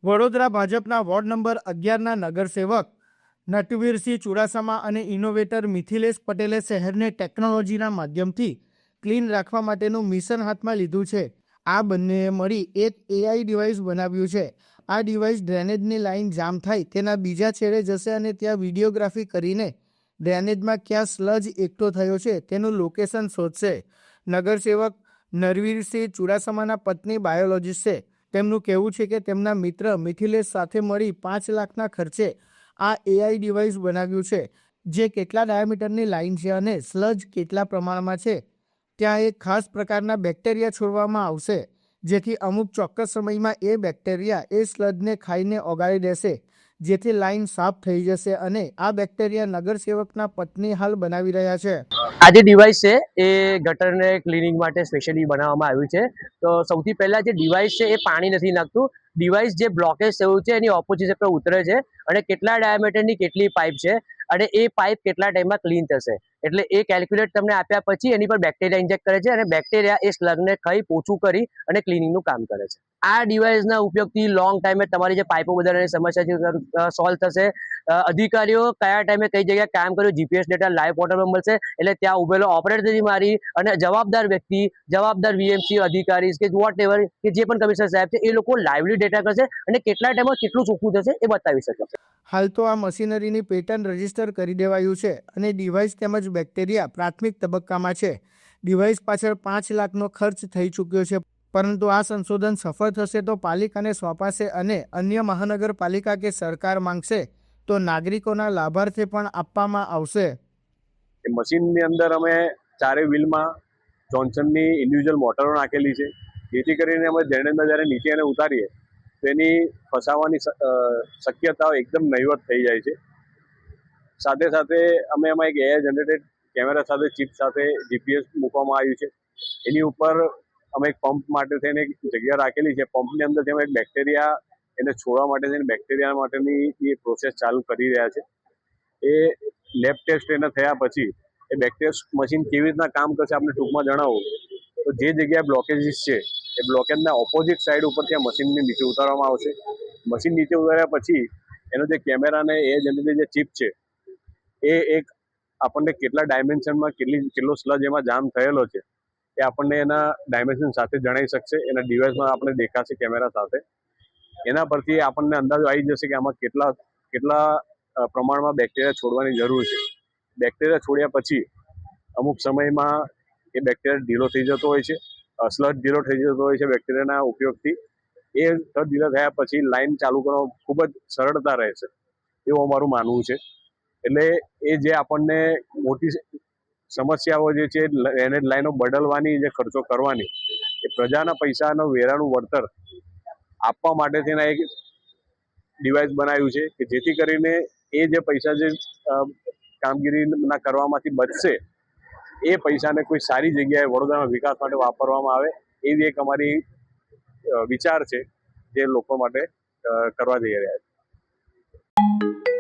વડોદરા ભાજપના ward number 11ના નગરસેવક નટવીરસિંહ Chudasama અને innovator Mithilesh પટેલે શહેરને ટેકનોલોજીના માધ્યમથી ક્લીન રાખવા માટેનું મિશન હાથમાં લીધું છે. આ બંનેએ મળી એક AI ડિવાઇસ બનાવ્યું છે. આ ડિવાઇસ ડ્રેનેજની લાઇન જામ થાય તેના બીજા છેડે જશે અને ત્યાં વિડીયોગ્રાફી કરીને ડ્રેનેજમાં ક્યાં સ્લજ એકઠો થયો છે તેનું લોકેશન શોધશે. નગરસેવક નરવીરસિંહ ચુડાસમાના પત્ની બાયોલોજીસ્ટ છે. તેમનું કહેવું છે કે તેમના મિત્ર મિથિલેશ સાથે મળી 5 લાખના ખર્ચે આ AI ડિવાઇસ બનાવ્યું છે, જે કેટલા ડાયામીટરની લાઇન છે અને સ્લજ કેટલા પ્રમાણમાં છે. ત્યાં એક ખાસ પ્રકારના બેક્ટેરિયા છોડવામાં આવશે, જેથી અમુક ચોક્કસ સમયમાં એ બેક્ટેરિયા એ સ્લજને ખાઈને ઓગાળી દેશે, જેથી લાઇન સાફ થઈ જશે અને આ બેક્ટેરિયા નગરસેવકના પત્ની હાલ બનાવી રહ્યા છે. આ જે ડિવાઇસ છે એ ગટરને ક્લિનિંગ માટે સ્પેશિયલી બનાવવામાં આવ્યું છે. તો સૌથી પહેલા જે ડિવાઇસ છે એ પાણી નથી નાખતું. ડિવાઇસ જે બ્લોકેજ થયું છે એની ઓપોઝિટ પર ઉતરે છે અને કેટલા ડાયામીટરની કેટલી પાઇપ છે અને એ પાઇપ કેટલા ટાઈમમાં ક્લીન થશે, એટલે એ કેલ્ક્યુલેટ તમને આપ્યા પછી એની પર બેક્ટેરિયા ઇન્જેક્ટ કરે છે અને બેક્ટેરિયા એ સ્લગને ખાઈ પોછું કરી અને ક્લિનિંગનું કામ કરે છે. આ ડિવાઇસના ઉપયોગથી લોંગ ટાઈમે તમારી જે પાઇપો બદલવાની સમસ્યા છે સોલ્વ થશે. અધિકારીઓ કયા ટાઈમે કઈ જગ્યાએ કામ કર્યું GPS ડેટા લાઈવ પોર્ટલ પર મળશે, એટલે ત્યાં ઉભેલો ઓપરેટરથી મારી અને જવાબદાર વ્યક્તિ, જવાબદાર VMC અધિકારી કે વોટ એવર કે જે પણ કમિશનર સાહેબ છે એ લોકો લાઈવલી ડેટા કરશે અને કેટલા ટાઈમમાં કેટલું ચોખ્ખું થશે એ બતાવી શકે છે. હાલ તો આ મશીનરીની પેટર્ન રજીસ્ટર કરી દેવાયું છે અને ડિવાઇસ તેમજ બેક્ટેરિયા પ્રાથમિક તબક્કામાં છે. ડિવાઇસ પાછળ 5 લાખનો ખર્ચ થઈ ચૂક્યો છે, પરંતુ આ સંશોધન સફળ થશે તો પાલિકાને સોંપાશે અને અન્ય મહાનગરપાલિકા કે સરકાર માંગશે તો નાગરિકોના લાભાર્થે પણ આપવામાં આવશે. મશીનની અંદર અમે ચારે વ્હીલમાં જોન્સનની ઇન્ડિવિજ્યુઅલ મોટરો નાખેલી છે, જેથી કરીને અમે ડ્રેનેજમાં જ્યારે નીચે એને ઉતારીએ તો એની ફસાવાની શક્યતાઓ એકદમ નહીવત થઈ જાય છે. સાથે સાથે અમે એમાં એક AI જનરેટેડ કેમેરા સાથે ચિપ સાથે GPS મૂકવામાં આવ્યું છે. એની ઉપર અમે એક પંપ માટે થઈને એક જગ્યા રાખેલી છે. પંપની અંદર અમે એક બેક્ટેરિયા એને છોડવા માટે થઈને બેક્ટેરિયા માટેની એ પ્રોસેસ ચાલુ કરી રહ્યા છે. એ લેબ ટેસ્ટ એને થયા પછી એ બેક્ટેરિયા મશીન કેવી રીતના કામ કરશે આપણે ટૂંકમાં જણાવું તો જે જગ્યાએ બ્લોકેજીસ છે એ બ્લોકેજના ઓપોઝિટ સાઈડ ઉપર ત્યાં મશીનને નીચે ઉતારવામાં આવશે. મશીન નીચે ઉતાર્યા પછી એનો જે કેમેરા અને એ જનરેટેડ જે ચિપ છે એ એક આપણને કેટલા ડાયમેન્શનમાં કેટલો સ્લજ એમાં જામ થયેલો છે એ આપણને એના ડાયમેન્શન સાથે જણાવી શકશે. એના ડિવાઇસમાં આપણે દેખાશે કેમેરા સાથે. એના પરથી આપણને અંદાજો આવી જશે કે આમાં કેટલા પ્રમાણમાં બેક્ટેરિયા છોડવાની જરૂર છે. બેક્ટેરિયા છોડ્યા પછી અમુક સમયમાં એ બેક્ટેરિયા ઢીલો થઈ જતો હોય છે, સ્લજ ઢીલો થઈ જતો હોય છે બેક્ટેરિયાના ઉપયોગથી. એ સ્લજ ઢીલો થયા પછી લાઈન ચાલુ કરવામાં ખૂબ જ સરળતા રહેશે એવું અમારું માનવું છે. એટલે એ જે આપણને મોટી સમસ્યાઓ જે છે ડ્રેનેજ લાઈનો બદલવાની જે ખર્ચો કરવાની એ પ્રજાના પૈસાનો વેરાનું વળતર આપવા માટે તેના એક ડિવાઇસ બનાવ્યું છે કે જેથી કરીને એ જે પૈસા જે કામગીરીના કરવામાંથી બચશે એ પૈસાને કોઈ સારી જગ્યાએ વડોદરાના વિકાસ માટે વાપરવામાં આવે એવી એક અમારી વિચાર છે જે લોકો માટે કરવા જઈ રહ્યા છે.